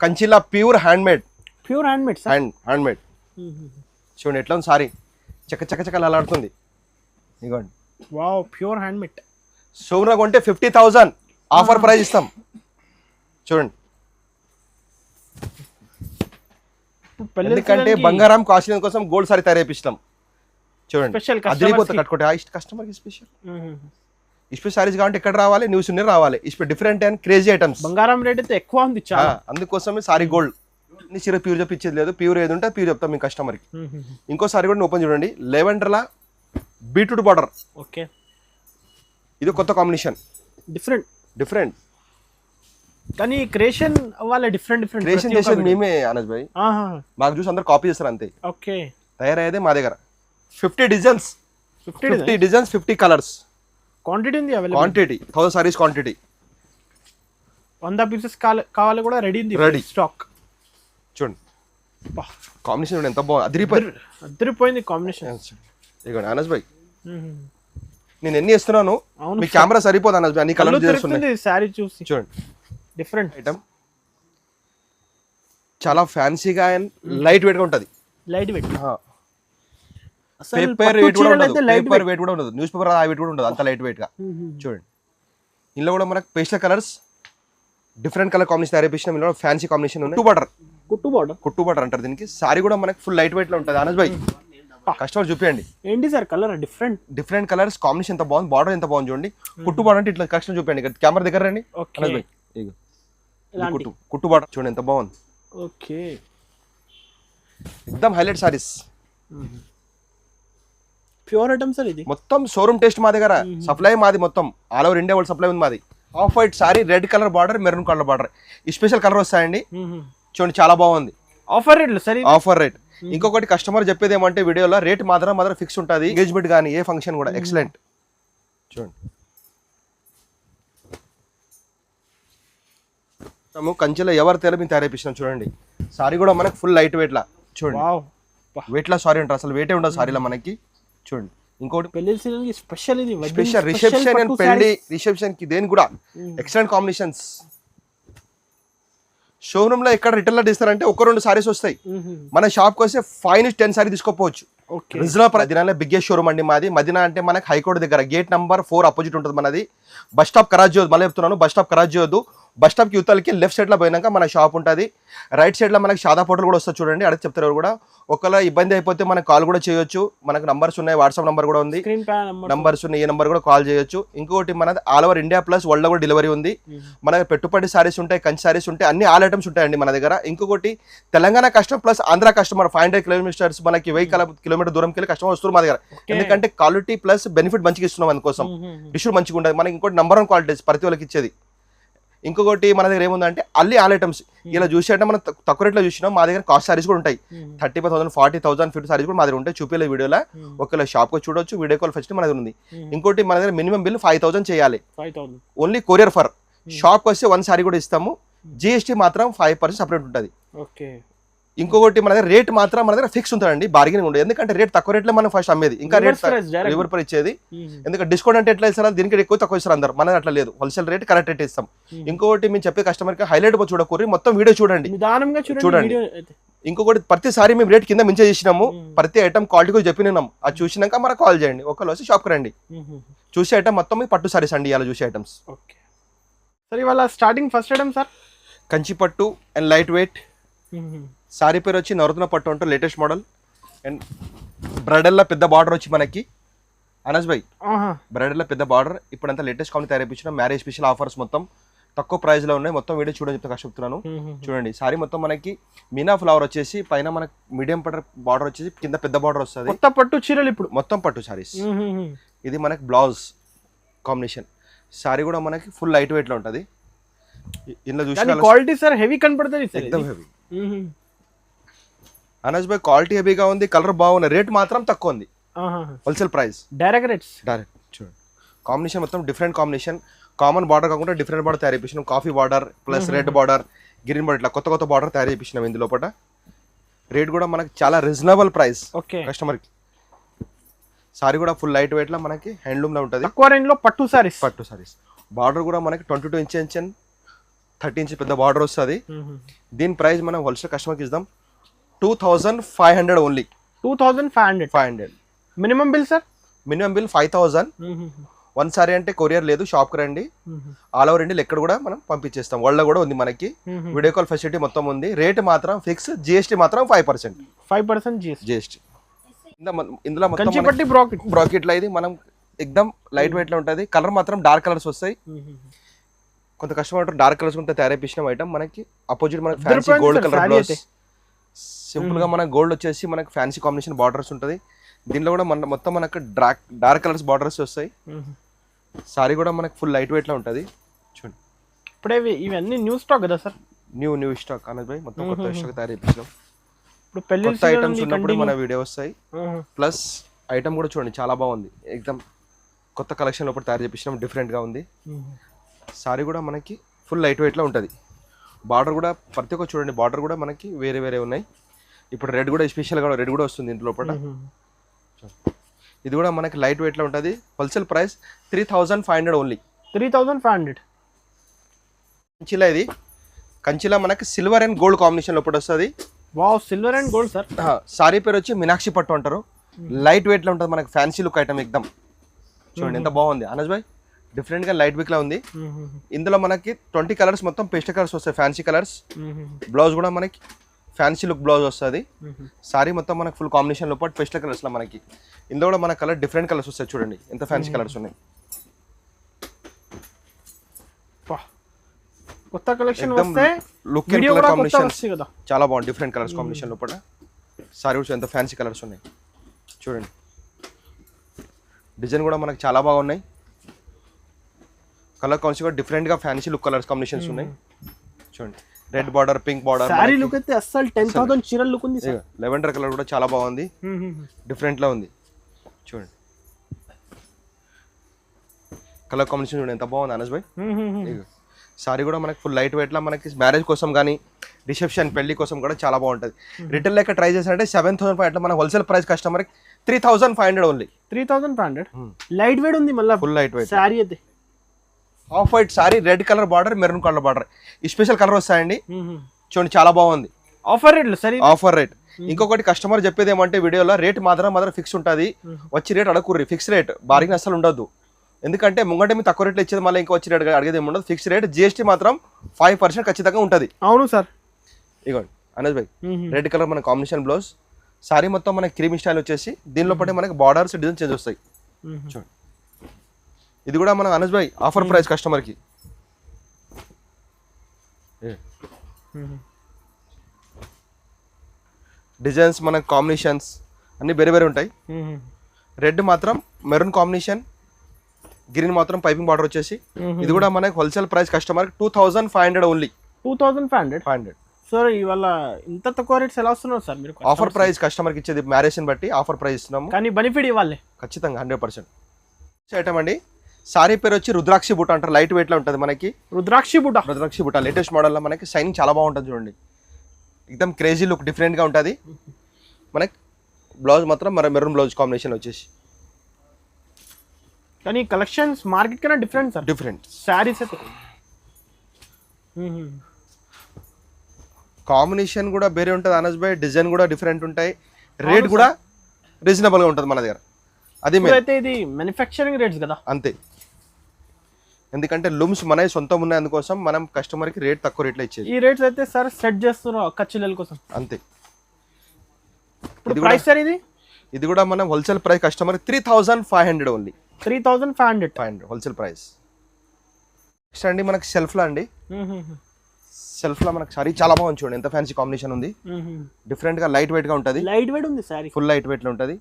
కంచిలా pure hand made. Hand made చూడండి ఎట్లా ఉంది సారీ, చక్క చక్క చక్కలు అలాడుతుంది. ఇదిగోండి వావ్, ప్యూర్ హ్యాండ్ మేడ్. షోరూమ్లో కొంటే 50,000 ఆఫర్ ప్రైస్ ఇస్తాం. చూడండి ఎందుకంటే బంగారం కాస్ట్లీ కోసం గోల్డ్ సారీ తయారు చేపిస్తాం. చూడండి అదిరిపోతుంది కట్టుకుంటే కస్టమర్కి స్పెషల్. ఇస్పెషల్ సారీస్ కావాలంటే ఎక్కడ రావాలి, న్యూస్ రావాలి. Special different and crazy items. బంగారం రేట్ అయితే ఎక్కువ ఉంది చాలా, అందుకోసమే సారీ గోల్డ్ నీ చీర ప్యూర్ చెప్పించేది లేదు. ప్యూర్ ఏది ఉంటే ప్యూర్ చెప్తాం మీ కస్టమర్కి. ఇంకో సారీ కూడా ఓపెన్ చూడండి, లెవెండర్లా బీట్రూట్ బార్డర్. ఓకే, ఇది కొత్త కాంబినేషన్, డిఫరెంట్ కానీ క్రియేషన్ వాళ్ళ డిఫరెంట్ క్రియేషన్ చేసేది మేమే అనజ్ భాయ్. మాకు చూసి అందరు కాపీ చేస్తారు అంతే. ఓకే, తయారయ్యేదే మా దగ్గర. 50 డిజైన్స్, 50 డిజైన్స్, 50 కలర్స్. క్వాంటిటీ ఉంది available. Quantity 1000 saris quantity. 100 pieces కావాలి కూడా రెడీ ఉంది, రెడీ స్టాక్. చూడండి కాంబినేషన్ చూడండి ఎంత బాగుంది, అదిరిపోయింది కాంబినేషన్. ఇదిగోండి అనజ్ భాయ్, నేను ఎన్ని ఇస్తున్నాను మీ కెమెరా సరిపోదు అనజ్ భాయ్, అన్ని కలర్ చేస్తున్నాయి. సారీ చూసి చూడండి డిఫరెంట్ ఐటమ్, చాలా ఫ్యాన్సీగా అండ్ లైట్ వెయిట్ గా ఉంటది. లైట్ వెయిట్, పేపర్ వెయిట్ కూడా ఉండదు, పేపర్ వెయిట్ కూడా ఉండదు, న్యూస్ పేపర్ ఆ వెయిట్ కూడా ఉండదు, అంత లైట్ వెయిట్ గా. చూడండి ఇందులో కూడా మనకు pastel colours, different colour combination తయారు చేసిన ఇందులో ఫ్యాన్సీ కాంబినేషన్ ఉంది. కుట్టు బార్డర్ అంటారు దీనికి. సారీ కూడా మనకు ఫుల్ లైట్ వెయిట్ లో ఉంటుంది. అనజ్ భాయ్ కస్టమర్ చూపించండి ఏంటి sir colour different colours combination ఎంత బాగుంది, బార్డర్ ఎంత బాగుంది చూడండి. కుట్టు బార్డర్ అంటే ఇట్లా కస్టమర్ చూపించండి, కెమెరా దగ్గర రండి. అనజ్ భాయ్ కుట్టు బార్డర్ చూడండి ఎంత బాగుంది. ఓకే, ఎక్దమ్ highlight saris, pure item sir. ఇది మొత్తం షోరూమ్ టేస్ట్ మా దగ్గర, సప్లై మాది మొత్తం all over India world supply ఉంది మాది. Off white sari, red colour border, maroon colour border, ఈ స్పెషల్ కలర్ వస్తాయండి. చూడండి చాలా బాగుంది. ఆఫర్ రేట్ సరే, ఆఫర్ రేట్. ఇంకొకటి కస్టమర్ చెప్పేది ఏమంటే వీడియోలో రేట్ మాత్రం ఫిక్స్ ఉంటుంది. ఎంగేజ్మెంట్ కానీ ఏ ఫంక్షన్ కూడా ఎక్సలెంట్. చూడండి కంచెలో ఎవరు తేల మేము తయారు చేపిస్తున్నాం. చూడండి సారీ కూడా మనకి ఫుల్ లైట్ వెయిట్ లా. చూడండి వెయిట్ లా సారీ ఉంటుంది, అసలు వెయిటే ఉండదు సారీలో మనకి. చూడండి ఇంకోటి పెళ్లి స్పెషల్, ఇది స్పెషల్ రిసెప్షన్ అండ్ పెళ్లి రిసెప్షన్ కి దేని కూడా ఎక్సలెంట్ కాంబినేషన్స్. షోరూమ్ లో ఎక్కడ రిటర్న్ లో తీస్తారంటే 1-2 సారీస్ వస్తాయి, మన షాప్ కి వస్తే 5-10 సారీ తీసుకోపోవచ్చు. మదీనాలో బిగ్గెస్ట్ షోరూమ్ అండి మాది. మదీనా అంటే మనకి హైకోర్టు దగ్గర గేట్ నంబర్ 4 అపోజిట్ ఉంటుంది మనది. బస్ స్టాప్ కరాచీ, మళ్ళీ చెప్తున్నాను బస్ స్టాప్ కరాచీ వద్దు, బస్ స్టాప్ కి యువతలకి లెఫ్ట్ సైడ్ లో పోయినాక మన షాప్ ఉంటుంది. రైట్ సైడ్ లో మనకి షాదా హోటల్ కూడా వస్తుంది చూడండి, అడిగి చెప్తారు కూడా. ఒకవేళ ఇబ్బంది అయిపోతే మనకు కాల్ కూడా చేయొచ్చు, మనకు నంబర్స్ ఉన్నాయి, వాట్సాప్ నంబర్ కూడా ఉంది, నంబర్స్ ఉన్నాయి, ఈ నంబర్ కూడా కాల్ చేయొచ్చు. ఇంకోటి మనది all over India plus world లో కూడా డెలివరీ ఉంది. మన దగ్గర పెట్టుబడి సారీస్ ఉంటాయి, కంచి సారీస్ ఉంటాయి, అన్ని ఆల్ ఐటమ్స్ ఉంటాయండి మన దగ్గర. ఇంకొకటి Telangana customer plus Andhra customer 500 kilometres మనకి 1000 కిలోమీటర్ దూరంకి వెళ్ళి కస్టమర్ వస్తారు మా దగ్గర. ఎందుకంటే క్వాలిటీ ప్లస్ బెనిఫిట్ మంచిగా ఇస్తున్నాం, అందుకోసం డిష్యూ మంచిగా ఉంటుంది మనకి. ఇంకోటి నంబర్ 1 క్వాలిటీస్ ప్రతి వాళ్ళకి ఇచ్చేది. ఇంకొకటి మన దగ్గర ఏముందంటే అల్లి ఆల్ ఐటమ్స్ ఇలా చూసేట మనం తక్కువ రేట్లో చూసినాం. మా దగ్గర కాస్ట్ సారీస్ కూడా ఉంటాయి, 35,000, 40,000, 50 సారీస్ కూడా మా దగ్గర ఉంటాయి. చూపించలేదు వీడియోలో, ఒకవేళ షాప్ కి చూడొచ్చు, వీడియో కాల్ ఫస్ట్ మన దగ్గర ఉంది. ఇంకోటి మన దగ్గర మినిమం బిల్ 5,000 చేయాలి, ఓన్లీ కొరియర్ ఫర్. షాప్ కి వస్తే 1 సారీ కూడా ఇస్తాము, జిఎస్టీ మాత్రం 5% సపరేట్ ఉంటుంది. ఇంకొకటి మన దగ్గర రేట్ మాత్రం మన దగ్గర ఫిక్స్ ఉంటుందండి, బార్గెనింగ్ ఉండదు. ఎందుకంటే రేట్ తక్కువ రేట్లో మనం ఫస్ట్ అమ్మేది, ఇంకా రేట్ రివర్ ప్రైస్ ఇచ్చేది. ఎందుకంటే డిస్కౌంట్ అంటే ఎట్లా ఇస్తారు, దీనికి ఎక్కువ తక్కువ ఇస్తారు అందరు, మన అట్లా లేదు, హోల్సేల్ రేట్ కరెక్ట్ రేట్ ఇస్తాం. ఇంకొకటి మేము చెప్పే కస్టమర్ కి హైలైట్ చూడకూరి, మొత్తం వీడియో చూడండి. ఇంకొకటి ప్రతిసారి మేము రేట్ కింద మించే చేసినాము, ప్రతి ఐటమ్ క్వాలిటీ కూడా చెప్పినాం. అది చూసినాక మనకు కాల్ చేయండి, ఒకళ్ళు వచ్చి షాప్కి రండి. చూసే ఐటమ్ మొత్తం పట్టు సారీస్ అండి, ఇలా చూసే ఐటమ్స్. సరే ఇవాళ starting first item sir Kanchi పట్టు అండ్ లైట్ వెయిట్ సారీ పేరు వచ్చి నవరత్న పట్టు అంటే లేటెస్ట్ మోడల్. అండ్ బ్రైడల్లో పెద్ద బార్డర్ వచ్చి మనకి అనజ్ భాయ్, బ్రైడల్లో పెద్ద బార్డర్ ఇప్పుడంతా లేటెస్ట్ కాంబినేషన్ తయారు చేయించిన మ్యారేజ్ స్పెషల్ ఆఫర్స్ మొత్తం తక్కువ ప్రైస్ లో ఉన్నాయి. మొత్తం వీడియో చూడని చెప్తే కష్టపడుతున్నాను. చూడండి సారీ మొత్తం మనకి మీనా ఫ్లవర్ వచ్చేసి పైన మనకి మీడియం బార్డర్ వచ్చేసి కింద పెద్ద బార్డర్ వస్తుంది. కొత్త పట్టు చీరలు ఇప్పుడు మొత్తం పట్టు సారీస్. ఇది మనకి బ్లౌజ్ కాంబినేషన్. సారీ కూడా మనకి ఫుల్ లైట్ వెయిట్ లో ఉంటది. ఇందులో చూసి క్వాలిటీ సార్ హెవీ కనపడుతుంది, ఎక్దమ్ హెవీ. అనజ్ భాయ్ క్వాలిటీ హెవీగా ఉంది, కలర్ బాగుంది, రేట్ మాత్రం తక్కువ ఉంది, wholesale price, direct rates. Direct చూడండి కాంబినేషన్ మొత్తం డిఫరెంట్ కాంబినేషన్, కామన్ బార్డర్ కాకుండా డిఫరెంట్ బార్డర్ తయారు చేపించినాం. Coffee border plus red border, green border, ఇట్లా కొత్త బార్డర్ తయారు చేపించినాం. ఇందులో రేట్ కూడా మనకి చాలా రీజనబుల్ ప్రైస్ కస్టమర్ కి. సారీ కూడా ఫుల్ లైట్ వెయిట్ లో మనకి హ్యాండ్లూమ్ లో ఉంటుంది, తక్కువ రేంజ్ లో పట్టు సారీస్. బార్డర్ కూడా మనకి 22 ఇంచ్ 30 ఇంచ్ పెద్ద బార్డర్ వస్తుంది. దీని ప్రైస్ మనం హోల్సేల్ కస్టమర్కి ఇద్దాం 2500 only. 2500 minimum bill sir? Minimum bill 5000. One sorry అంటే కొరియర్ లేదు, షాప్కి రండి, ఆల్ ఓవర్ ఇండియా ఎక్కడ కూడా మనం పంపించేస్తాం. వరల్డ్ కూడా ఉంది మనకి, వీడియో కాల్ ఫెసిలిటీ మొత్తం ఉంది. రేట్ మాత్రం ఫిక్స్, జిఎస్టీ మాత్రం 5% జిఎస్టీ. ఇందులో మొత్తం బ్రాకెట్ లో ఇది మనం ఎక్దమ్ లైట్ వెయిట్ లో ఉంటది. కలర్ మాత్రం డార్క్ కలర్స్ వస్తాయి. కొంత కస్టమర్ డార్క్ కలర్స్ కొంత తయారైపించిన ఐటమ్ మనకి అపోజిట్ మనకి fancy gold colour blouse. Simple గా మన గోల్డ్ వచ్చేసి మనకి ఫ్యాన్సీ కాంబినేషన్ బార్డర్స్ ఉంటది. దీనిలో కూడా మన మొత్తం మనకు డార్క్ కలర్స్ బార్డర్స్ వస్తాయి. సారీ కూడా మనకి ఫుల్ లైట్ వెయిట్ లో ఉంటది. చూడండి ఇప్పుడే ఇవన్నీ న్యూ స్టాక్ కదా సార్? న్యూ స్టాక్ అనజ్ భాయ్, మొత్తం కొత్త స్టాక్ తయారైపించాం. ఇప్పుడు పెళ్లి కొత్త ఐటమ్స్ ఉన్నప్పుడు మన వీడియో వస్తాయి. ప్లస్ ఐటమ్ కూడా చూడండి చాలా బాగుంది, ఎక్దమ్ కొత్త కలెక్షన్ లోపల తయారు చేపించడం, డిఫరెంట్ గా ఉంది. సారీ కూడా మనకి ఫుల్ లైట్ వెయిట్ లో ఉంటది. బార్డర్ కూడా ప్రతి ఒక్క చూడండి, బార్డర్ కూడా మనకి వేరే ఉన్నాయి. ఇప్పుడు రెడ్ కూడా స్పెషల్ గా రెడ్ కూడా వస్తుంది ఇంట్లో లోపల. ఇది కూడా మనకి లైట్ వెయిట్ లో ఉంటది. Wholesale price 3500 only. 3500. కంచిలా ఇది, కంచిలా మనకి సిల్వర్ అండ్ గోల్డ్ కాంబినేషన్ లోపల వస్తుంది. Wow, silver and gold sir. Sorry పేరు వచ్చి మీనాక్షి పట్టు అంటారు. లైట్ వెయిట్ లో ఉంటుంది మనకి, ఫ్యాన్సీ లుక్ ఐటమ్ ఎక్దమ్. చూడండి ఎంత బాగుంది అనజ్ భాయ్, డిఫరెంట్ గా లైట్ వెయిట్ లా ఉంది. ఇందులో మనకి 20 కలర్స్ మొత్తం పేస్టల్ కలర్స్ వస్తాయి, ఫ్యాన్సీ కలర్స్. బ్లౌజ్ కూడా మనకి ఫ్యాన్సీ లుక్ బ్లౌజ్ వస్తుంది. సారీ మొత్తం మనకి ఫుల్ కాంబినేషన్ లోపల పేస్టల్ కలర్స్ లో మనకి. ఇందులో కూడా మన కలర్ డిఫరెంట్ కలర్స్ వస్తాయి. చూడండి ఎంత ఫ్యాన్సీ కలర్స్ ఉన్నాయి. కొత్త కలెక్షన్ వస్తే లుక్ అండ్ కలర్ కాంబినేషన్స్ చాలా బాగుంది, డిఫరెంట్ కలర్స్ కాంబినేషన్ లోపల. సారీ కూడా ఎంత ఫ్యాన్సీ కలర్స్ ఉన్నాయి చూడండి. డిజైన్ కూడా మనకి చాలా బాగున్నాయి. కలర్ కాంబినేషన్ కూడా డిఫరెంట్ గా ఫ్యాన్సీ లుక్ కలర్స్ కాంబినేషన్స్ ఉన్నాయి. చూడండి red border, pink border. Sorry look అయితే అసలు 10000 చీరల లుక్ ఉంది సార్. లెవెండర్ కలర్ కూడా చాలా బాగుంది, డిఫరెంట్ లా ఉంది. చూడండి కలర్ కాంబినేషన్ చూడండి ఎంత బాగుంది అనజ్ భాయ్. సారీ కూడా మనకి ఫుల్ లైట్ వెయిట్ లా మనకి మ్యారేజ్ కోసం కానీ రిసెప్షన్ పెళ్లి కోసం కూడా చాలా బాగుంటుంది. రిటైల్ లెక్క ట్రై చేసారంటే 7500 మన wholesale price customer 3500 only. 3500 light weight ఉంది, మళ్ళీ ఫుల్ లైట్ వెయిట్. సారీ అయితే of white sari, red colour border, maroon colour border, ఈ స్పెషల్ కలర్ వస్తాయండి. చూడండి చాలా బాగుంది. ఆఫర్ రేట్ సరే, ఆఫర్ రేట్. ఇంకొకటి కస్టమర్ చెప్పేది ఏమంటే వీడియోలో రేట్ మాత్రం ఫిక్స్ ఉంటుంది. వచ్చి రేట్ అడగకూర్రి, ఫిక్స్ రేట్ బార్గెన్ అసలు ఉండదు. ఎందుకంటే ముంగట మీ తక్కువ రేట్లో ఇచ్చేది, మళ్ళీ ఇంకా వచ్చి రేట్ అడిగేది ఏమి ఉండదు. ఫిక్స్ రేట్, జిఎస్టీ మాత్రం 5% ఖచ్చితంగా ఉంటుంది. అవును సార్. ఇగోండి అనజ్ భాయ్, రెడ్ కలర్ మన కాంబినేషన్ బ్లౌజ్. సారీ మొత్తం మనకి క్రీమ్ స్టైల్ వచ్చేసి దీనిలో పట్టే మనకి బార్డర్స్ డిజైన్ చేంజ్ వస్తాయి. చూడండి ఇది కూడా మన అనజ్ భాయ్ ఆఫర్ ప్రైస్ కస్టమర్ కి. డిజైన్స్ మన కాంబినేషన్స్ అన్ని వేరే ఉంటాయి. రెడ్ మాత్రం మెరూన్ కాంబినేషన్, గ్రీన్ మాత్రం పైపింగ్ బార్డర్ వచ్చేసి. ఇది కూడా మనకి wholesale price customer 2500 only. 2500 sir. ఇవాళ ఇంత తక్కువ రేట్స్ ఎలా వస్తున్నారు సార్ మీరు? ఆఫర్ ప్రైస్ కస్టమర్ కి ఇచ్చేది, మ్యారేజ్ ని బట్టి ఆఫర్ ప్రైస్ ఇస్తున్నాము, కానీ బెనిఫిట్ ఇవ్వాలి ఖచ్చితంగా 100%. ఐటమ్ అండి, సారీ పేరు వచ్చి రుద్రాక్షి బుట్ట అంటారు. లైట్ వెయిట్ లో ఉంటుంది మనకి. రుద్రాక్షి బుట్ట లేటెస్ట్ మోడల్ లో మనకి షైనింగ్ చాలా బాగుంటుంది. చూడండి ఎక్దమ్ క్రేజీ లుక్, డిఫరెంట్ గా ఉంటుంది. మనకి బ్లౌజ్ మాత్రం మెరూన్ బ్లౌజ్ కాంబినేషన్ వచ్చేసి. కానీ కలెక్షన్స్ మార్కెట్ కన్నా డిఫరెంట్ సార్. డిఫరెంట్ సారీస్ అయితే కాంబినేషన్ కూడా వేరే ఉంటుంది అనజ్ భాయ్. డిజైన్ కూడా డిఫరెంట్ ఉంటాయి. రేట్ కూడా రీజనబుల్ గా ఉంటుంది మన దగ్గర. అది అయితే ఇది మ్యానుఫ్యాక్చరింగ్ రేట్స్ కదా, అంతే. ఎందుకంటే లూమ్స్ మనవి సొంతం ఉన్నాయి, అందుకోసం మనం కస్టమర్ కి రేట్ తక్కువ రేట్లో ఇచ్చేది. ఈ రేట్స్ అయితే సార్ సెట్ చేస్తున్నారు ఖర్చుల కోసం, అంతే. ఇప్పుడు ప్రైస్ సార్ ఇది కూడా మనం wholesale price customer 3500 only. 3500 wholesale price. Next అండి మనకి సెల్ఫ్ లా అండి. సెల్ఫ్ లా మనకి సారీ చాలా బాగుంది. చూడండి ఎంత ఫ్యాన్సీ కాంబినేషన్ ఉంది. డిఫరెంట్ గా లైట్ వెయిట్ గా ఉంటుంది. లైట్ వెయిట్ ఉంది సారీ, ఫుల్ లైట్ వెయిట్ లో ఉంటుంది.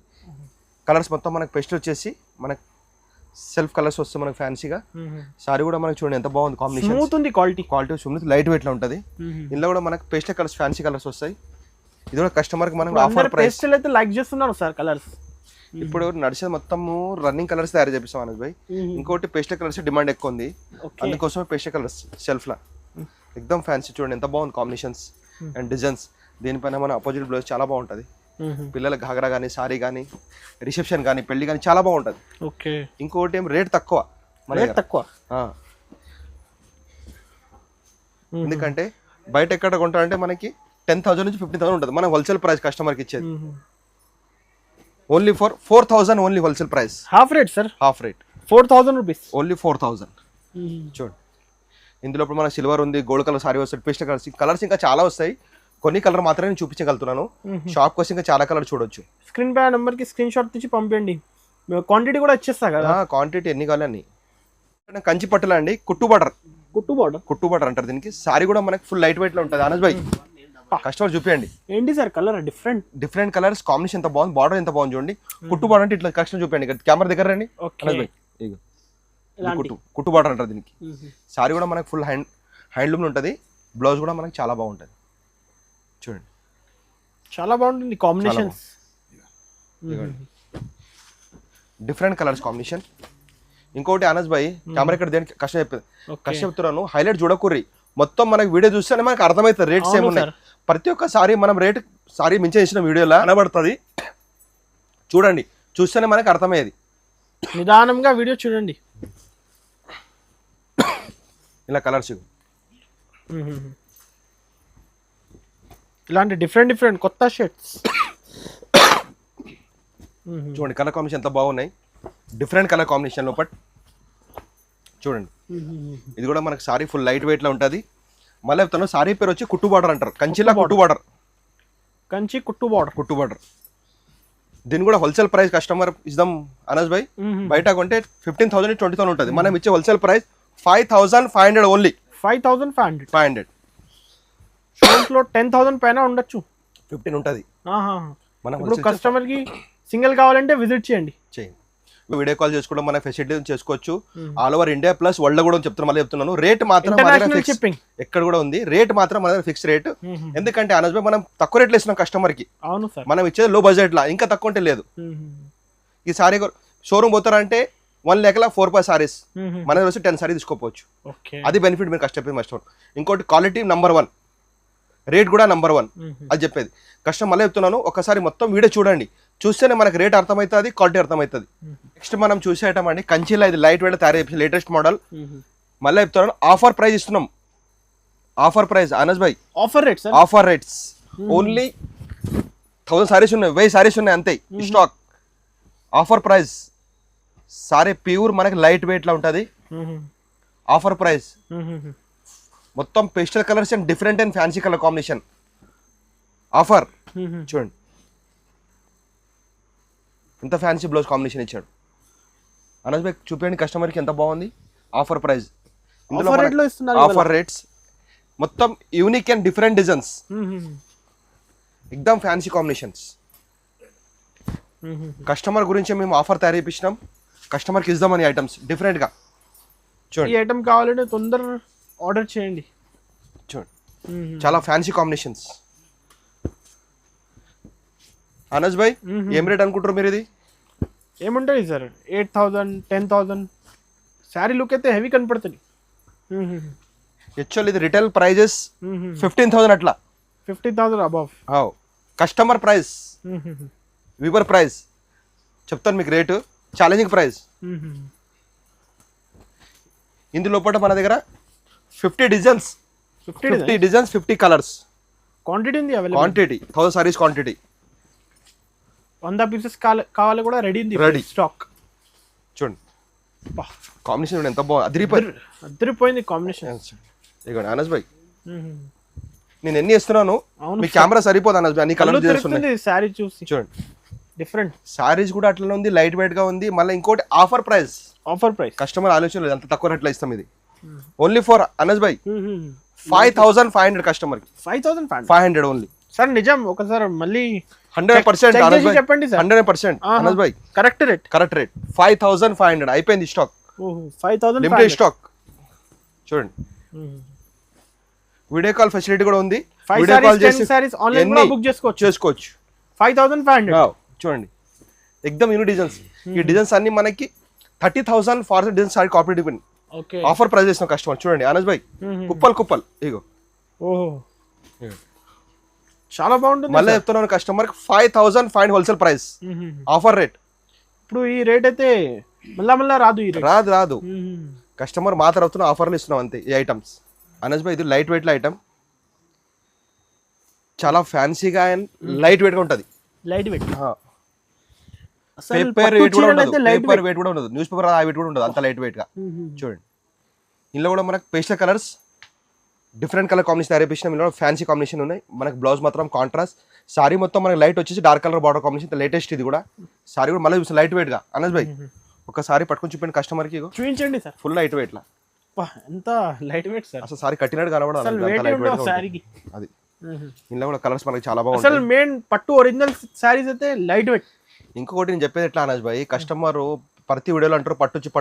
కలర్స్ మొత్తం మనకి పెస్టల్ వచ్చేసి మనకి సెల్ఫ్ కలర్స్ వస్తాయి మనకి ఫ్యాన్సీగా. సారీ కూడా మనకి చూడండి ఎంత బాగుంది కాంబినేషన్. స్మూత్ ఉంది, క్వాలిటీ స్మూత్, లైట్ వెయిట్ లో ఉంటుంది. ఇందులో కూడా మనకి పేస్టల్ కలర్స్, ఫ్యాన్సీ కలర్స్ వస్తాయి. ఇది కూడా కస్టమర్ కి మనం ఆఫర్ ప్రైస్. పేస్టల్ అయితే లైక్ చేస్తున్నారు సార్ కలర్స్. ఇప్పుడు నడిచేది మొత్తము రన్నింగ్ కలర్స్ తయారు చేపిస్తాం అనజ్ భాయ్. ఇంకోటి పేస్టల్ కలర్స్ డిమాండ్ ఎక్కువ ఉంది, అందుకోసమే పేస్టల్ కలర్స్ సెల్ఫ్ లా ఎక్దమ్ ఫ్యాన్సీ. చూడండి ఎంత బాగుంది కాంబినేషన్స్ అండ్ డిజైన్స్. దీనిపైన మన అపోజిట్ బ్లౌజ్ చాలా బాగుంటుంది. పిల్లల ఘాగరా కానీ, సారీ కానీ, రిసెప్షన్ కానీ, పెళ్లి కానీ చాలా బాగుంటుంది. ఇంకోటి ఏం రేట్ తక్కువ. ఎందుకంటే బయట ఎక్కడ కొంటారంటే మనకి 10,000 నుంచి 15,000 ఉంటుంది, మనం హోల్సేల్ ప్రైస్ కస్టమర్కి ఇచ్చేది only for 4,000 only wholesale price. Half rate sir, half rate 4,000 rupees only 4,000. చూడండి ఇందులో ఇప్పుడు మన సిల్వర్ ఉంది, గోల్డ్ కలర్ సారీ వస్తుంది, పిస్ట కలర్స్ ఇంకా చాలా వస్తాయి. కొన్ని కలర్ మాత్రమే నేను చూపించగలుగుతున్నాను, షాప్కి వచ్చి ఇంకా చాలా కలర్ చూడొచ్చు. స్క్రీన్ పై నెంబర్కి స్క్రీన్ షాట్ తీసి పంపించండి, క్వాంటిటీ కూడా ఇచ్చేస్తా కదా. క్వాంటిటీ ఎన్ని కావాలని. కంచి పట్టులా అండి, కుట్టు బటర్ అంటారు దీనికి. సారీ కూడా మనకి ఫుల్ లైట్ వెయిట్ లో ఉంటుంది. అనస్ భాయ్ కస్టమర్ చూపించండి ఏంటి sir colour different colours combination ఎంత బాగుంది, బార్డర్ ఎంత బాగుంది చూడండి. కుట్టు బార్డర్ అంటే ఇట్లా కస్టమర్ చూపించండి, కెమెరా దగ్గర రండి. అనస్ భాయ్ కుట్టు బార్డర్ అంటారు దీనికి. సారీ కూడా మనకి ఫుల్ హ్యాండ్లూమ్ ఉంటుంది, బ్లౌజ్ కూడా మనకి చాలా బాగుంటుంది. చూడండి చాలా బాగుంటుంది కాంబినేషన్, డిఫరెంట్ కలర్స్ కాంబినేషన్. ఇంకోటి అనస్ భాయ్ కెమెరా ఇక్కడ దేనికి కష్టం చెప్తున్నాను, హైలైట్ చూడకూర్రి, మొత్తం మనకి వీడియో చూస్తేనే మనకి అర్థమవుతుంది రేట్స్ ఏమున్నాయి. ప్రతి ఒక్క సారీ మనం రేట్ సారీ మించి చేసిన వీడియోలో కనబడుతుంది, చూడండి చూస్తేనే మనకి అర్థమయ్యేది. నిదానంగా వీడియో చూడండి. ఇలా కలర్స్ ఇలాంటి డిఫరెంట్ కొత్త షర్ట్స్ చూడండి, కలర్ కాంబినేషన్ ఎంత బాగున్నాయి, డిఫరెంట్ కలర్ కాంబినేషన్ లోపల చూడండి. ఇది కూడా మనకి సారీ ఫుల్ లైట్ వెయిట్ లో ఉంటుంది. మళ్ళీ చెప్తాను, సారీ పేరు వచ్చి కుట్టు బార్డర్ అంటారు, కంచిలా కుట్టు బార్డర్. కుట్టు బార్డర్ దీని కూడా హోల్సేల్ ప్రైస్ కస్టమర్ ఇద్దాం అనస్ భాయ్. బయట కొంటే 15,000 20,000 ఉంటుంది, మనం ఇచ్చే హోల్సేల్ ప్రైస్ 5,500 ఓన్లీ. 5,500 షోరూమ్స్లో 10,000 పైన ఉండొచ్చు, 15 ఉంటుంది. మనం కస్టమర్ కి సింగిల్ కావాలంటే విజిట్ చేయండి. వీడియో కాల్ చేసుకోవడం మన ఫెసిలిటీ చేసుకోవచ్చు. All over India plus world కూడా చెప్తున్నాను, మళ్ళీ చెప్తున్నాను. రేట్ మాత్రం ఎక్కడ కూడా ఉంది, రేట్ మాత్రం మన ఫిక్స్ రేట్. ఎందుకంటే అనస్ భాయ్ మనం తక్కువ రేట్లు ఇస్తున్నాం కస్టమర్ కి, మనం ఇచ్చేది లో బడ్జెట్ లా, ఇంకా తక్కువ అంటే లేదు. ఈ సారీ షోరూమ్ పోతారంటే 1 lakh 4-5 సారీస్, మన వచ్చి 10 సారీ తీసుకోవచ్చు. అది బెనిఫిట్ మీరు కస్టమర్. ఇంకోటి క్వాలిటీ నంబర్ 1, రేట్ కూడా నంబర్ 1 అది చెప్పేది. కస్టమర్ మళ్ళీ చెప్తున్నాను, ఒకసారి మొత్తం వీడియో చూడండి, చూస్తేనే మనకి రేట్ అర్థమవుతుంది, క్వాలిటీ అర్థమవుతుంది. నెక్స్ట్ మనం చూసే ఐటమ్ అండి, కంచిలా ఇది లైట్ వెయిట్ తయారు చేసి లేటెస్ట్ మోడల్. మళ్ళీ చెప్తున్నాను, ఆఫర్ ప్రైస్ ఇస్తున్నాం. ఆఫర్ ప్రైస్ అనస్ భాయ్, ఆఫర్ రేట్స్ ఓన్లీ 1000 సారీస్ ఉన్నాయి, 1000 సారీస్ ఉన్నాయి అంతే stock. Offer price sorry pure మనకి లైట్ వెయిట్ లో ఉంటుంది. ఆఫర్ ప్రైస్ మొత్తం pastel colours and different and fancy colour combination. Offer చూడండి, ఇంత ఫ్యాన్సీ బ్లౌజ్ కాంబినేషన్ ఇచ్చాడు అనస్ భాయ్. చూపించండి కస్టమర్ కి ఎంత బాగుంది. ఆఫర్ ప్రైస్, ఆఫర్ రేట్స్, మొత్తం యూనిక్ అండ్ డిఫరెంట్ డిజైన్స్, ఎక్దమ్ ఫ్యాన్సీ కాంబినేషన్స్. కస్టమర్ గురించి మేము ఆఫర్ తయారు చేయించినాం, కస్టమర్ కి ఇద్దామని ఐటమ్స్ డిఫరెంట్ గా. చూడండి ఈ ఐటమ్ కావాలంటే తొందర ఆర్డర్ చేయండి. చూడండి చాలా ఫ్యాన్సీ కాంబినేషన్స్. అనస్ భాయ్ ఏం రేట్ అనుకుంటారు మీరు? ఇది ఏముంటుంది సార్, 8,000 10,000 శారీ లుక్ అయితే హెవీ కనపడుతుంది. యాక్చువల్ ఇది రిటైల్ ప్రైజెస్ 15,000 అట్లా, 50,000 above. Customer price weaver price చెప్తాను మీకు, రేటు ఛాలెంజింగ్ ప్రైస్. ఇందులోపట మన దగ్గర 50 డిజైన్స్ 50 కలర్స్ క్వాంటిటీ ఉంది, క్వాంటిటీ 1000 సారీస్ క్వాంటిటీ, 100 పీసెస్ కావాలి కూడా రెడీ ఉంది, రెడీ స్టాక్. చూడండి కాంబినేషన్ ఎంత బాగుంది, అదిరిపోయింది కాంబినేషన్. ఇదిగోండి అనస్ భాయ్, నేను ఎన్ని ఇస్తున్నాను, మీ కెమెరా సరిపోదు అనస్ భాయ్, అన్ని కలర్ చేస్తున్నాయి. సారీ చూసి చూడండి డిఫరెంట్ సారీస్ కూడా అట్లనే ఉంది, లైట్ వెయిట్ గా ఉంది. మళ్ళీ ఇంకోటి ఆఫర్ ప్రైస్ కస్టమర్ ఆలోచన లేదు, అంత తక్కువ రేట్లో ఇస్తాం. ఇది only for Anas bhai 5,500 customer కి 5,500 ఓన్లీ. సార్ నిజం, ఒకసారి మళ్ళీ 100% చెప్పండి sir. 100% Anas bhai correct rate 5,500 అయిపోయింది స్టాక్, 5,000 లిమిటెడ్ స్టాక్. చూడండి వీడియో కాల్ ఫెసిలిటీ కూడా ఉంది, వీడియో కాల్ చేసి ఆన్లైన్ కూడా బుక్ చేసుకోవచ్చు. 5,500 చూడండి ఎక్దమ్ యూనిక్ డిజైన్స్. ఈ డిజైన్స్ అన్ని మనకి 30,000 ఫార్ designs sari copy offer price చేసిన కస్టమర్. చూడండి అనస్ భాయ్ కుప్పల్ ఇగో చాలా బాగుంటుంది. మళ్ళీ చెప్తున్నాను customer 5,500 wholesale price, offer rate. ఇప్పుడు ఈ రేట్ అయితే మళ్ళా రాదు, రాదు కస్టమర్ మాత్రం అవుతున్న ఆఫర్లు ఇస్తున్నాం అంతే. ఈ ఐటమ్స్ అనస్ భాయ్ ఇది లైట్ వెయిట్ ఐటమ్, చాలా ఫ్యాన్సీగా అండ్ లైట్ వెయిట్ గా ఉంటది. Light weight. పేపర్ వెయిట్ కూడా ఉండదు, పేపర్ వెయిట్ కూడా ఉండదు, న్యూస్ పేపర్ ఆ వెయిట్ కూడా ఉండదు, అంత లైట్ వెయిట్ గా. చూడండి ఇందులో కూడా మనకు pastel colours, different colour combination తయారు చేసినాం. ఇందులో ఫ్యాన్సీ కాంబినేషన్ ఉన్నాయి. మనకు బ్లౌజ్ మాత్రం కాంట్రాస్ట్, సారీ మొత్తం మనకి లైట్ వచ్చేసి dark colour border combination, latest ఇది కూడా. సారీ కూడా మళ్ళీ లైట్ వెయిట్ గా. అనస్ భాయ్ ఒకసారి పట్టుకొని చూపండి కస్టమర్ కి, చూపించండి సార్. ఫుల్ లైట్ వెయిట్ లా, ఎంత లైట్ వెయిట్ సార్, అసలు సారీ కట్టినట్టు కనబడదు, అది. ఇందులో కూడా కలర్స్ మనకి చాలా బాగుంటాయి. అసలు మెయిన్ పట్టు ఒరిజినల్ సారీస్ అయితే లైట్ వెయిట్. ఇంకొకటి నేను చెప్పేది ఎట్లా అనస్ భాయ్, కస్టమర్ ప్రతి వీడియోలో అంటారు పట్టుచీర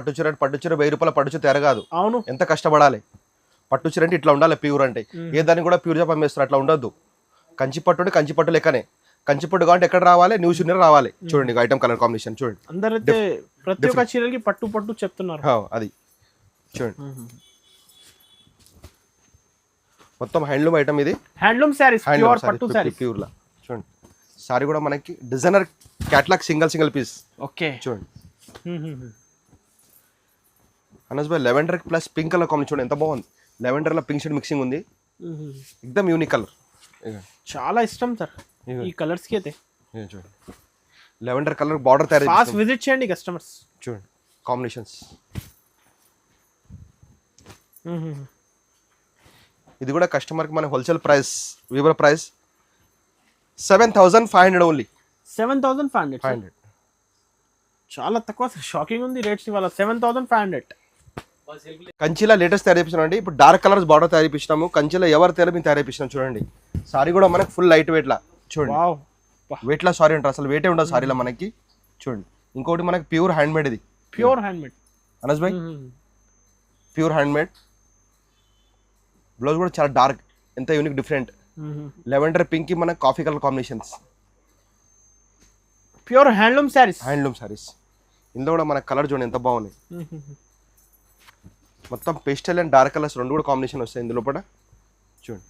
పట్టుచీర 1000 రూపాయల పట్టుచీర తెరగాదు. అవును, ఎంత కష్టపడాలి. పట్టుచీర అంటే ఇట్లా ఉండాలి, ప్యూర్ అంటే. ఏ దాన్ని కూడా ప్యూర్ గా పంపిస్తారు, అట్లా ఉండొద్దు. కంచి పట్టు అంటే కంచి పట్టు లెక్కనే. కంచి పట్టు కాబట్టి ఎక్కడ రావాలి, న్యూస్ రావాలి. చూడండి ఐటమ్ కలర్ కాంబినేషన్ చూడండి. అందరైతే ప్రతి ఒక్క చీరకి పట్టు పట్టు చెప్తున్నారు. అది చూడండి మొత్తం హ్యాండ్లూమ్ ఐటమ్ ఇది. హ్యాండ్లూమ్ సారీస్, ప్యూర్ పట్టు సారీ, ప్యూర్ లా. చూడండి సారీ కూడా మనకి designer catalogue single piece. Okay చూడండి Anas bhai lavender plus pink colour combination చూడండి ఎంత బాగుంది. లెవెండర్ లో పింక్ షేడ్ మిక్సింగ్ ఉంది, ఎక్దమ్ యూనిక్ కలర్. చాలా ఇష్టం సార్ ఈ కలర్స్ కి అయితే. చూడండి లెవెండర్ కలర్ బార్డర్ తయారు ఫాస్ట్ విజిట్ చేయండి కస్టమర్స్. చూడండి కాంబినేషన్స్. ఇది కూడా కస్టమర్ కి మన wholesale price, weaver price 7500 only. 7500 చాలా తక్కువ, షాకింగ్ ఉంది రేట్స్ ఇవాళ. 7500. కంచిలా లేటెస్ట్ తయారు చేపించాం అండి. ఇప్పుడు డార్క్ కలర్స్ బార్డర్ తయారు చేపించినాము. కంచిలో ఎవరు తయారు మేము తయారు చేపించినాం. చూడండి సారీ కూడా మనకి ఫుల్ లైట్ వెయిట్ లా. చూడండి వెయిట్ లా సారీ అంటారు, అసలు వెయిటే ఉండదు సారీలో మనకి. చూడండి ఇంకోటి మనకి ప్యూర్ హ్యాండ్ మేడ్, ఇది ప్యూర్ హ్యాండ్ మేడ్ అనస్ భాయ్, ప్యూర్ హ్యాండ్ మేడ్. బ్లౌజ్ కూడా చాలా డార్క్, ఎంత యూనిక్ డిఫరెంట్. లెవెండర్ పింక్ కి మనకి coffee colour combinations. Pure handloom saris, handloom saris. ఇందులో కూడా మన కలర్ చూడండి ఎంత బాగున్నాయి. మొత్తం పేస్టల్ అండ్ డార్క్ కలర్స్ రెండు కూడా కాంబినేషన్ వస్తాయి ఇందులో కూడా. చూడండి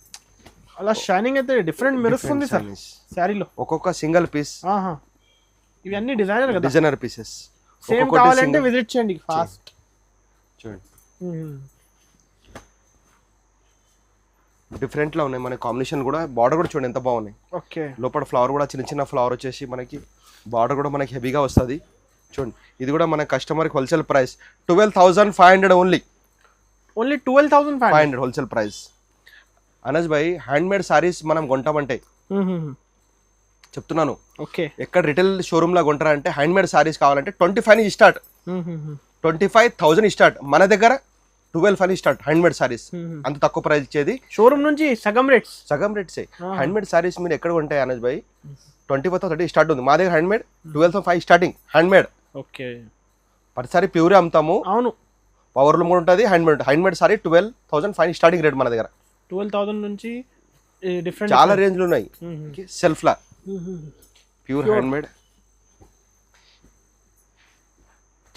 అలా షైనింగ్ అయితే డిఫరెంట్ మెరుస్తుంది సార్ సారీలో. ఒక్కొక్క సింగిల్ పీస్, ఇవి అన్ని డిజైనర్ కదా, డిజైనర్ పీసెస్. సేమ్ కావాలంటే విజిట్ చేయండి ఫాస్ట్. చూడండి డిఫరెంట్ లా ఉన్నాయి మన కాంబినేషన్ కూడా. బార్డర్ కూడా చూడండి ఎంత బాగున్నాయి. ఓకే లోపల ఫ్లవర్ కూడా చిన్న చిన్న ఫ్లవర్ వచ్చేసి మనకి, బార్డర్ కూడా మనకి హెవీగా వస్తుంది. చూడండి ఇది కూడా మన కస్టమర్కి wholesale price 12500 only. 12500 wholesale price. Anas bhai hand made saris మనం కొంటామంటే చెప్తున్నాను, ఓకే ఎక్కడ రిటైల్ షోరూమ్ లా కొంటారా అంటే హ్యాండ్ మేడ్ సారీస్ కావాలంటే 25 నుంచి స్టార్ట్, 25,000 స్టార్ట్. మన దగ్గర 12,500 స్టార్ట్ హ్యాండ్ మేడ్ సారీస్. అంత తక్కువ ప్రైస్ ఇచ్చేది షోరూమ్ నుంచి సగం రేట్స్ హ్యాండ్ మేడ్ సారీస్ మీరు ఎక్కడ కొంటాయి అనస్ భాయ్? 25,030 స్టార్ట్ ఉంది. మా దగ్గర hand made 12,500 starting hand made. Okay ప్రతి సారీ ప్యూరే అమ్ముతాము. అవును, పవర్ లూమ్ కూడా ఉంటుంది. Hand made sorry 12,500 starting rate మన దగ్గర. 12,000 నుంచి డిఫరెంట్ చాలా రేంజ్లు ఉన్నాయి. సెల్ఫ్ లా ప్యూర్ హ్యాండ్ మేడ్.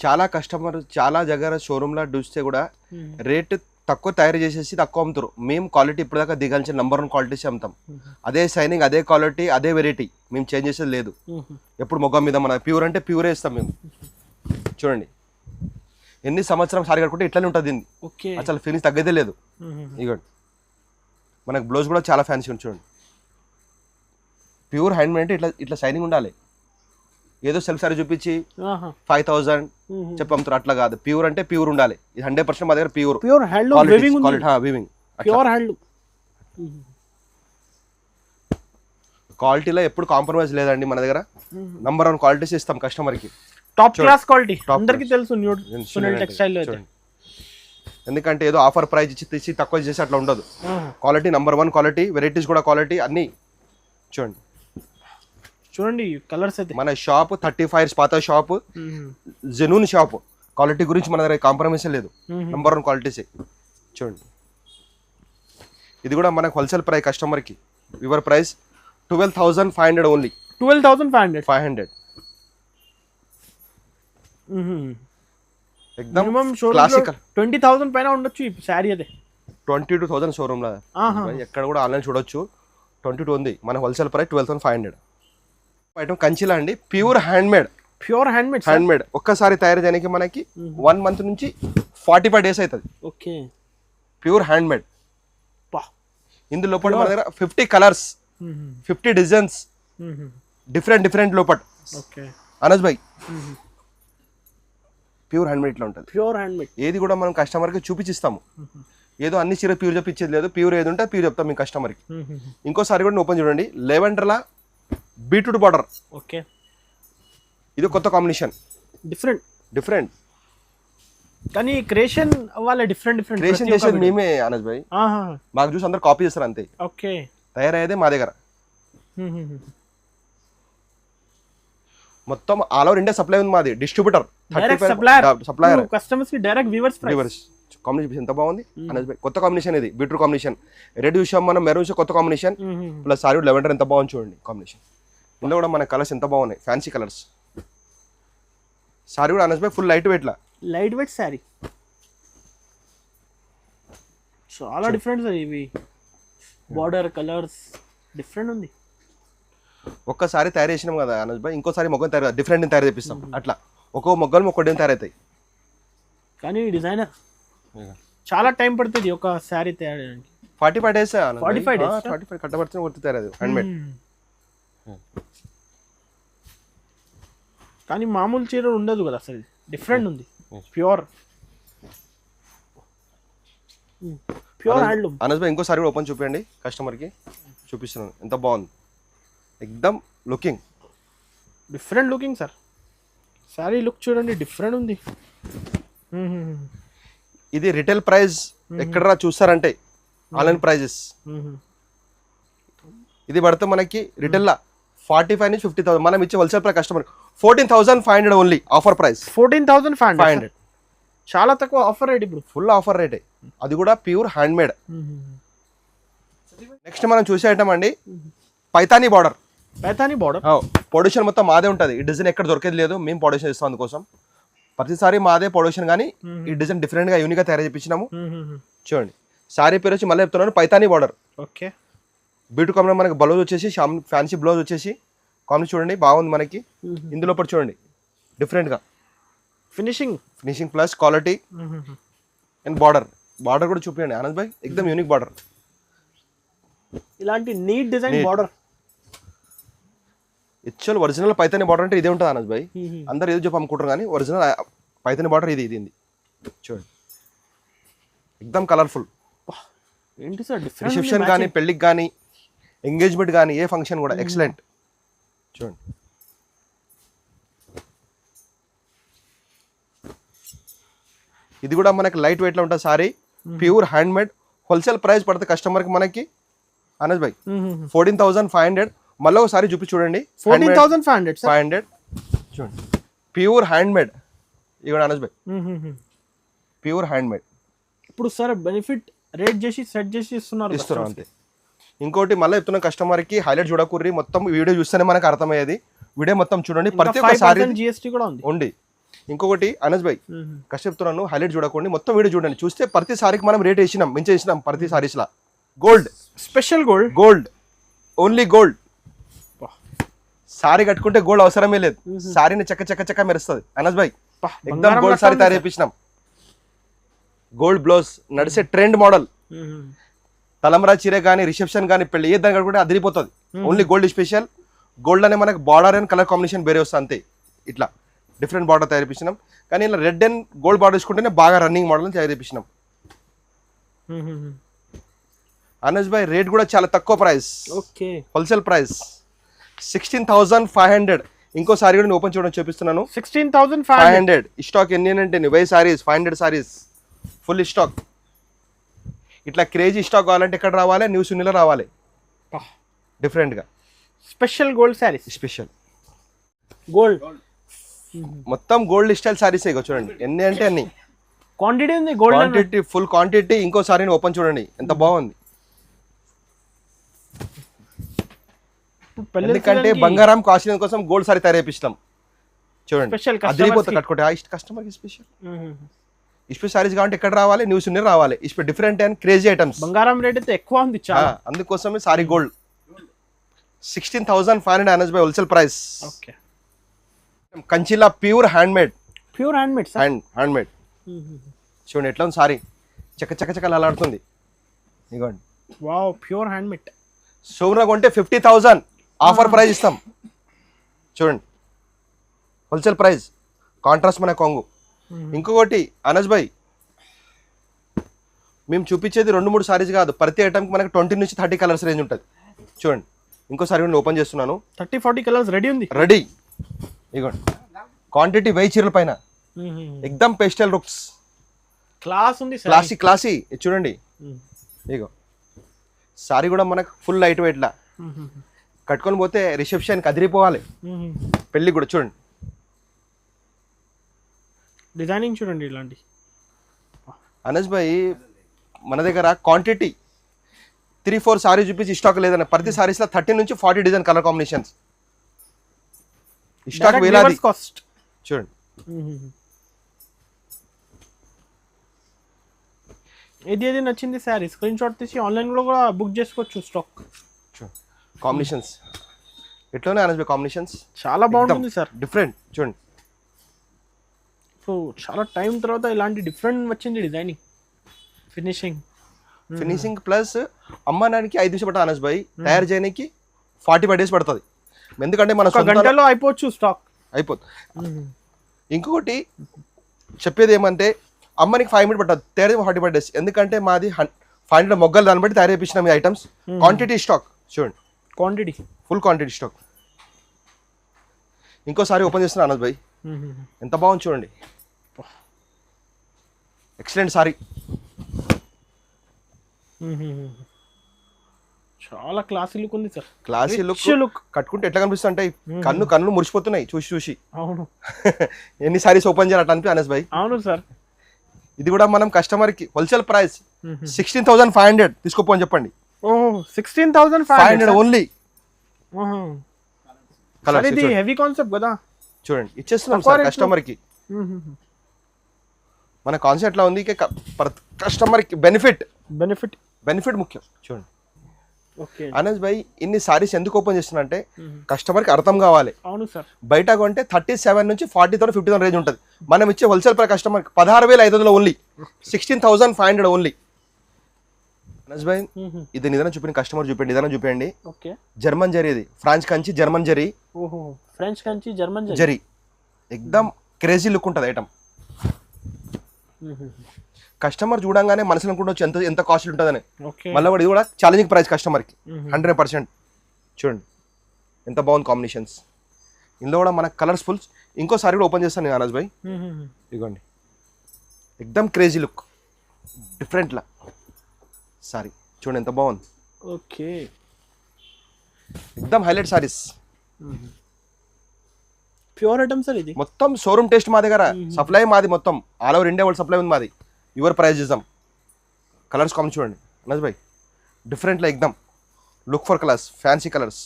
చాలా కస్టమర్ చాలా దగ్గర షోరూమ్ లా చూస్తే కూడా రేట్ తక్కువ తయారు చేసేసి తక్కువ అమ్ముతారు. మేము క్వాలిటీ ఇప్పుడు దాకా దిగాల్సిన నెంబర్ 1 క్వాలిటీస్ అమ్ముతాం. అదే సైనింగ్, అదే క్వాలిటీ, అదే వెరైటీ, మేము చేంజ్ చేసేది లేదు. ఎప్పుడు మొగ్గం మీద మన ప్యూర్ అంటే ప్యూరే ఇస్తాం మేము. చూడండి ఎన్ని సంవత్సరం సారీ కట్టుకుంటే ఇట్లానే ఉంటుంది దీన్ని, అసలు ఫినిష్ తగ్గదే లేదు. ఇగోండి మనకు బ్లౌజ్ కూడా చాలా ఫ్యాన్సీ ఉంది. చూడండి ప్యూర్ హ్యాండ్ మేడ్ అంటే ఇట్లా ఇట్లా షైనింగ్ ఉండాలి. ఏదో సెల్ఫ్ సారీ చూపించి 5,000 చెప్పి అమ్ముతారు, అట్లా కాదు. ప్యూర్ అంటే ప్యూర్ ఉండాలి. ఇది 100% మా దగ్గర ప్యూర్ వీవింగ్. క్వాలిటీలో ఎప్పుడు కాంప్రమైజ్ లేదండి మన దగ్గర. నంబర్ 1 క్వాలిటీస్ ఇస్తాం కస్టమర్ కి. టాప్ క్లాస్ క్వాలిటీ అందరికీ తెలుసు సునీల్ టెక్స్టైల్ లో. ఎందుకంటే ఏదో ఆఫర్ ప్రైస్ ఇచ్చి తక్కువ చేసి అట్లా ఉండదు. క్వాలిటీ నంబర్ 1 క్వాలిటీ, వెరైటీస్ కూడా క్వాలిటీ అన్ని. చూడండి కలర్స్ అయితే. మన షాప్ 35 years పాత షాప్, జెన్యూన్ షాప్. క్వాలిటీ గురించి మన దగ్గర కాంప్రమైజ్ లేదు. Number 1 qualities. చూడండి ఇది కూడా మనకు హోల్సేల్ ప్రైస్ కస్టమర్ కి యువర్ ప్రైస్ 12,500 ఓన్లీ. 12,500 ఎక్దమ్ క్లాసిక్. 20,000 పైన ఉండొచ్చు ఈ సారీ. అదే 22,000 షోరూమ్ లా, ఎక్కడ కూడా ఆన్లైన్ చూడొచ్చు. 22 ఉంది. మన హోల్సేల్ ప్రైస్ 12,500. ఐటమ్ కంచిలా అండి, ప్యూర్ హ్యాండ్ మేడ్. ఒక్కసారి తయారు చేయడానికి మనకి 1 month నుంచి 45 days అవుతుంది. Okay pure hand made. ఇందులో లోపల మన దగ్గర 50 కలర్స్ 50 డిజైన్స్ డిఫరెంట్ లోపల. ఓకే అనస్ భాయ్ ప్యూర్ హ్యాండ్మేడ్ ఇట్లా ఉంటుంది. ప్యూర్ హ్యాండ్మేడ్ ఏది కూడా మనం కస్టమర్కి చూపించిస్తాము. ఏదో అన్ని చీర ప్యూర్ చెప్పించేది లేదు. ప్యూర్ ఏది ఉంటే ప్యూర్ చెప్తాం మీ కస్టమర్కి. ఇంకోసారి కూడా ఓపెన్ చూడండి, లెవెండర్లా బీట్రూట్ బార్డర్. ఓకే ఇది కొత్త కాంబినేషన్, డిఫరెంట్. కానీ క్రియేషన్ వాళ్ళ డిఫరెంట్ క్రియేషన్ చేసేది మేమే అనస్ భాయ్. మాకు చూసి అందరు కాపీ చేస్తారు అంతే. ఓకే తయారయ్యేదే మా దగ్గర. మొత్తం ఆల్ ఓవర్ ఇండియా సప్లై ఉంది మాది. డిస్ట్రిబ్యూటర్ సప్లయర్ కస్టమర్స్ కి డైరెక్ట్ వ్యూవర్స్. కాంబినేషన్ ఎంత బాగుంది అనస్ భాయ్. కొత్త కాంబినేషన్ ఇది, బీట్రూట్ కాంబినేషన్. రెడ్ చూసాం మనం, మెరూన్ చూసాం, కొత్త కాంబినేషన్. ప్లస్ సారీ లెవెండర్ ఎంత బాగుంది చూడండి కాంబినేషన్. ఇందులో కూడా మన కలర్స్ ఎంత బాగున్నాయి, ఫ్యాన్సీ కలర్స్. సారీ కూడా అనస్ భాయ్ ఫుల్ లైట్ వెయిట్ సారీ. చాలా డిఫరెంట్ సార్ ఇవి. బార్డర్ కలర్స్ డిఫరెంట్ ఉంది. ఒక్కసారి తయారు చేసినాం కదా అనస్ భాయ్, ఇంకోసారి మొగ్గం డిఫరెంట్ తయారు చేపిస్తాం. అట్లా ఒక్కో మొగ్గలు ఒక్కో డిజైన్ తయారవుతాయి. కానీ డిజైనర్ చాలా టైం పడుతుంది ఒక శారీ తయారు చేయడానికి. 45 days 45 days కట్టబడుతున్న వర్తి తయారు హ్యాండ్మేడ్. కానీ మామూలు చీర ఉండదు కదా అసలు, డిఫరెంట్ ఉంది. Pure handloom. అనస్ భాయ్ ఇంకోసారి కూడా ఓపెన్ చూపించండి కస్టమర్కి. చూపిస్తున్నాను ఎంత బాగుంది, ఎక్దమ్ looking different looking sir. Sari look చూడండి డిఫరెంట్ ఉంది. ఇది రిటైల్ ప్రైస్ ఎక్కడ చూస్తారంటే ఆన్లైన్ ప్రైజెస్. ఇది పడితే మనకి రిటైల్ 45 నుంచి 50,000. మనం ఇచ్చే wholesale price customer 14,500 only. Offer price 14,500. చాలా తక్కువ ఆఫర్ రేట్ ఇప్పుడు. ఫుల్ ఆఫర్ రేటే, అది కూడా ప్యూర్ హ్యాండ్మేడ్. నెక్స్ట్ మనం చూసే ఐటమ్ అండి పైతానీ బార్డర్. ప్రొడక్షన్ మొత్తం మాదే ఉంటుంది. ఈ డిజైన్ ఎక్కడ దొరికేది లేదు, మేము ప్రొడక్షన్ ఇస్తాం. అందుకోసం ప్రతిసారి మాదే ప్రొడక్షన్. కానీ ఈ డిజైన్ డిఫరెంట్ గా యూనిక్ గా తయారు చేయించినాము. చూడండి సారీ పేరు వచ్చి మళ్ళీ చెప్తున్నాను Paithani border. Okay beauty combination మనకి బ్లౌజ్ వచ్చేసి ఫ్యాన్సీ బ్లౌజ్ వచ్చేసి కాంబినేషన్ చూడండి బాగుంది మనకి. ఇందులో చూడండి డిఫరెంట్ గా finishing plus quality and border కూడా చూపించండి ఆనంద్ భాయ్. ఎక్దమ్ యూనిక్ బార్డర్. ఇలాంటి neat design border. Actual original Paithani border అంటే ఇదే ఉంటుంది ఆనంద్ భాయ్. అందరు ఏదో చెప్పి అమ్ముకుంటారు కానీ ఒరిజినల్ పైతానీ బార్డర్ ఇది చూడండి ఎక్దమ్ కలర్ఫుల్. ఏంటి సార్ రిసెప్షన్ కానీ పెళ్ళికి కానీ ఎంగేజ్మెంట్ కానీ ఏ ఫంక్షన్ కూడా ఎక్సలెంట్. చూడండి ఇది కూడా మనకి లైట్ వెయిట్ లో ఉంటుంది sorry. Pure handmade. Wholesale price పడితే కస్టమర్ కి మనకి అనస్ భాయ్ 14,500. మళ్ళీ ఒకసారి చూపి చూడండి 14,500 చూడండి ప్యూర్ హ్యాండ్మేడ్. ఇవి కూడా అనస్ భాయ్ ప్యూర్ హ్యాండ్మేడ్. ఇప్పుడు సార్ బెనిఫిట్ రేట్ చేసి సెట్ చేసి ఇస్తున్నారు అంతే. ఇంకోటి మళ్ళీ చెప్తున్న కస్టమర్ కి హైలైట్ చూడకూర్రి, మొత్తం వీడియో చూస్తేనే మనకు అర్థమయ్యేది. వీడియో మొత్తం చూడండి. ప్రతి ఒక్క సారీ జిఎస్టీ కూడా ఉంది. ఇంకొకటి అనస్ భాయ్ కష్ట చెప్తున్నాను, హైలైట్ చూడకండి, మొత్తం వీడియో చూడండి. చూస్తే ప్రతి సారీకి మనం రేట్ వేసినాం, మించేసినాం ప్రతి సారీస్ లా. Gold special gold only gold. Sari కట్టుకుంటే గోల్డ్ అవసరమే లేదు. సారీని చక్క మెరుస్తుంది అనస్ భాయ్. ఎక్దమ్ గోల్డ్ సారీ తయారు చేయించినాం. గోల్డ్ బ్లౌజ్ నడిచే ట్రెండ్ మోడల్. తలంబ్రా చీర కానీ రిసెప్షన్ కానీ పెళ్లి ఏ దాని కట్టుకుంటే అదిరిపోతుంది. Only gold special. గోల్డ్ అనే మనకు బార్డర్ అండ్ కలర్ కాంబినేషన్ వేరే వస్తుంది అంతే. ఇట్లా డిఫరెంట్ బార్డర్ తయారు చేయించినాం. కానీ ఇలా రెడ్ అండ్ గోల్డ్ బార్డర్ తీసుకుంటేనే బాగా రన్నింగ్ మోడల్ తయారు చేయించినాం. అనస్ భాయ్ రేట్ కూడా చాలా తక్కువ ప్రైస్. Wholesale price 16,500. ఇంకోసారి కూడా ఓపెన్ చేయడం చూపిస్తున్నాను. 16,500. స్టాక్ ఎన్ని అంటే 20 సారీస్ 500 సారీస్ ఫుల్ స్టాక్. ఇట్లా క్రేజీ స్టాక్ కావాలంటే ఎక్కడ రావాలి? న్యూ సునీలో రావాలి. డిఫరెంట్ గా special gold saris. Special gold మొత్తం గోల్డ్ స్టైల్ సారీస్ చూడండి. ఎన్ని అంటే అన్ని క్వాంటిటీ ఉంది. Gold quantity full quantity. ఇంకోసారి ఓపెన్ చూడండి ఎంత బాగుంది. ఎందుకంటే బంగారం కాస్ట్లీ కోసం గోల్డ్ సారీ తయారు చేపిస్తాం. చూడండి అదిరిపోతుంది కట్టుకుంటే. కస్టమర్ కి స్పెషల్ సారీస్ కావాలంటే ఎక్కడ రావాలి? న్యూస్ రావాలి. Different and crazy items. బంగారం రేట్ అయితే ఎక్కువ ఉంది చాలా, అందుకోసమే sari gold 16,500 Anas bhai wholesale price. కంచిలా ప్యూర్ హ్యాండ్మేడ్. హ్యాండ్మేడ్ చూడండి ఎట్లా ఉంది సారీ. చక్క అలాడుతుంది. ఇదిగోండి వావ్, ప్యూర్ హ్యాండ్ మేడ్. షోరూమ్లో కొంటే 50,000 ఆఫర్ ప్రైస్ ఇస్తాం. చూడండి హోల్సేల్ ప్రైస్, కాంట్రాస్ట్ మన కొంగు. ఇంకొకటి అనస్ భాయ్, మేము చూపించేది 2-3 సారీస్ కాదు, ప్రతి ఐటమ్కి మనకి 20 నుంచి 30 కలర్స్ రేంజ్ ఉంటుంది. చూడండి ఇంకోసారి నేను ఓపెన్ చేస్తున్నాను. 30-40 కలర్స్ రెడీ ఉంది. రెడీ. ఇగోండి క్వాంటిటీ 1000 చీరల పైన ఎక్దమ్ పేస్టల్ లుక్స్, క్లాస్ ఉంది, క్లాసీ. చూడండి ఇగో సారీ కూడా మనకు ఫుల్ లైట్ వెయిట్ లా కట్టుకొని పోతే రిసెప్షన్కి అదిరిపోవాలి, పెళ్ళి కూడా. చూడండి డిజైనింగ్ చూడండి ఇలాంటి. అనస్ భాయ్ మన దగ్గర క్వాంటిటీ 3-4 సారీ చూపించి స్టాక్ లేదన్న, ప్రతి సారీస్లో 30 నుంచి 40 డిజైన్ కలర్ కాంబినేషన్స్ స్టాక్ వేలాది. కాస్ట్ చూడండి ఏది నచ్చింది సారీ స్క్రీన్ షాట్ తీసి ఆన్లైన్ లో కూడా బుక్ చేసుకోవచ్చు స్టాక్. కాంబినేషన్స్ ఎట్లనే అనస్ భాయ్, కాంబినేషన్స్ చాలా బాగుంటుంది సార్, డిఫరెంట్. చూడండి సో చాలా టైం తర్వాత ఇలాంటి డిఫరెంట్ వచ్చింది డిజైనింగ్, ఫినిషింగ్ ప్లస్ అమ్మడానికి 5 నిమిషాలు పడుతుంది అనస్ భాయ్, తయారు చేయడానికి 45 days పడుతుంది. ఎందుకంటే మన గంటలో అయిపోవచ్చు స్టాక్ అయిపోతుంది. ఇంకొకటి చెప్పేది ఏమంటే అమ్మనికి 5 minutes పడుతుంది, తయారు 45 days. ఎందుకంటే మాది 500 మొగ్గలు దాన్ని బట్టి తయారు చేయించిన మీ ఐటమ్స్. క్వాంటిటీ స్టాక్ చూడండి, క్వాంటిటీ ఫుల్ క్వాంటిటీ స్టాక్. ఇంకోసారి ఓపెన్ చేస్తున్నా అనస్ భాయ్, ఎంత బాగుంది చూడండి, ఎక్సలెంట్ సారీ. చాలా క్లాసీ లుక్ ఉంది సార్, క్లాసీ లుక్. కట్టుకుంటే ఎట్లా కనిపిస్తుంటాయి, కన్ను మురిసిపోతున్నాయి చూసి. అవును ఎన్ని సారీస్ ఓపెన్ చేయాలంటే అనిపి అనస్ భాయ్. అవును సార్, ఇది కూడా మనం కస్టమర్ కి హోల్సేల్ ప్రైస్ 16,500 తీసుకోపోని చెప్పండి. 16,500 ఓన్లీ. ఇది హెవీ కాన్సెప్ట్ కదా, చూడండి ఇచ్చేస్తున్నాం సార్ కస్టమర్ కి. మన కాన్సెప్ట్ లా ఉంది, కస్టమర్ కి బెనిఫిట్ ముఖ్యం. చూడండి అనస్ భాయ్, ఇన్ని సారీస్ ఎందుకు ఓపెన్ చేస్తున్నా అంటే కస్టమర్ కి అర్థం కావాలి. అవును సార్, బయట కొంటే 37 నుంచి 40,000 50,000 రేంజ్ ఉంటుంది. మనం ఇచ్చే wholesale price customer 16,500 only, 16,500 only. Anas bhai ఇది నిదానం చూపిండి, కస్టమర్ చూపిండి, నిదానం చూపించండి. జర్మన్ జరీ, ఇది France Kanchi German zari. French Kanchi German zari ఎక్దమ్ క్రేజీ లుక్ ఉంటుంది ఐటమ్. కస్టమర్ చూడంగానే మనసులో అనుకుంటూ ఎంత కాస్ట్ ఉంటుందని. మళ్ళీ ఇది కూడా ఛాలెంజింగ్ ప్రైస్ కస్టమర్కి 100%. చూడండి ఎంత బాగుంది కాంబినేషన్స్. ఇందులో కూడా మన కలర్స్ ఫుల్. ఇంకోసారి కూడా ఓపెన్ చేస్తాను నేను అనస్ భాయ్, ఇదిగోండి ఎక్దమ్ క్రేజీ లుక్, డిఫరెంట్ లా సారీ. చూడండి ఎంత బాగుంది, ఓకే ఎక్దమ్ highlight saris. Pure item sir, ఇది మొత్తం షోరూమ్ టెస్ట్ మా దగ్గర, సప్లై మాది మొత్తం all over India world supply ఉంది మాది. యువర్ ప్రైస్ ఇద్దాం. కలర్స్ కామ్ చూడండి అనస్ భాయ్, డిఫరెంట్లా ఎక్దమ్ look for colours, fancy colours.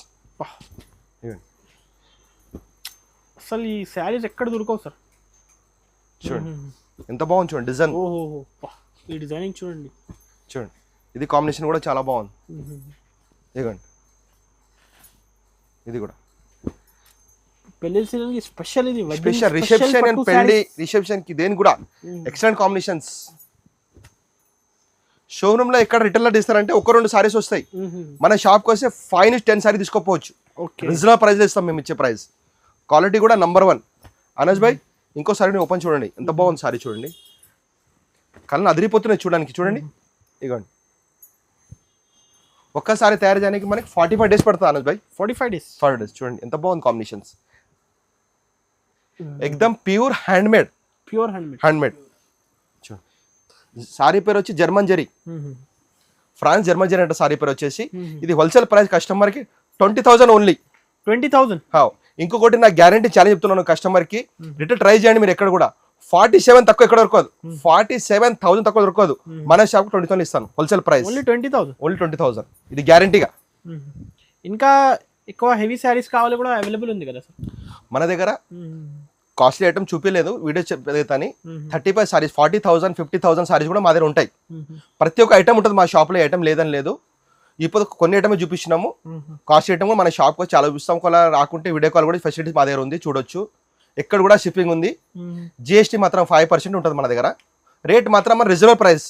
అసలు ఈ శారీస్ ఎక్కడ దొరకవు సార్. చూడండి ఎంత బాగుంది చూడండి డిజైన్. ఈ డిజైనింగ్ చూడండి, ఇది కాంబినేషన్ కూడా చాలా బాగుంది. ఇదిగోండి ఇది కూడా పెళ్లి సీజన్కి స్పెషల్, ఇది స్పెషల్ రిసెప్షన్ అండ్ పెళ్లి రిసెప్షన్ కి దేని కూడా ఎక్సలెంట్ కాంబినేషన్స్. షోరూమ్ లో ఎక్కడ రిటైల్ లో తీస్తారంటే 1-2 సారీస్ వస్తాయి, మన షాప్ కి వస్తే 5 నుంచి 10 సారీ తీసుకోపోవచ్చు. రీజనబుల్ ప్రైస్ ఇస్తాం మేము ఇచ్చే ప్రైస్. క్వాలిటీ కూడా నంబర్ 1. అనస్ భాయ్ ఇంకోసారి ఓపెన్ చూడండి, ఎంత బాగుంది సారీ చూడండి, కళ్ళను అదిరిపోతున్నాయి చూడడానికి. చూడండి ఇగోండి, ఒక్కసారి తయారు చేయడానికి మనకి 45 days పడుతుంది అనస్ భాయ్. 45 days. చూడండి ఎంత బాగుంది కాంబినేషన్స్, ఎక్దమ్ ప్యూర్ హ్యాండ్మేడ్. సారీ పేరు వచ్చి German zari, France German zari అంటే సారీ పేరు వచ్చేసి. ఇది హోల్సేల్ ప్రైస్ కస్టమర్ కి 20,000 ఓన్లీ. 20,000. ఇంకొకటి నా గ్యారంటీ ఛాలెంజ్ చెప్తున్నాను కస్టమర్ కి, రిటైల్ ట్రై చేయండి మీరు ఎక్కడ కూడా. 47 తక్కువ ఎక్కడ దొరకదు, 47,000 తక్కువ దొరకదు. మన షాప్ 20,000 ఇస్తాను హోల్సేల్ ప్రైస్. ఓన్లీ 20,000. ఇది గ్యారంటీగా. ఇంకా ఎక్కువ హెవీ శారీస్ కావాలి కూడా అవైలబుల్ ఉంది కదా సార్ మన దగ్గర. కాస్ట్లీ ఐటమ్ చూపించలేదు వీడియో చెప్పేదని. 35 సారీస్, 40,000 50,000 సారీస్ కూడా మా దగ్గర ఉంటాయి. ప్రతి ఒక్క ఐటమ్ ఉంటుంది మా షాప్లో, ఐటమ్ లేదని లేదు. ఇప్పుడు కొన్ని ఐటమే చూపిస్తున్నాము, కాస్ట్ ఐటమ్ కూడా మన షాప్కి వచ్చి చాలా చూపిస్తాం. ఒకవేళ రాకుంటే వీడియో కాల్ కూడా ఫెసిలిటీస్ మా దగ్గర ఉంది, చూడొచ్చు. ఎక్కడ కూడా షిప్పింగ్ ఉంది. జిఎస్టీ మాత్రం 5% ఉంటుంది మన దగ్గర. రేట్ మాత్రం మన రిజర్వ్ ప్రైస్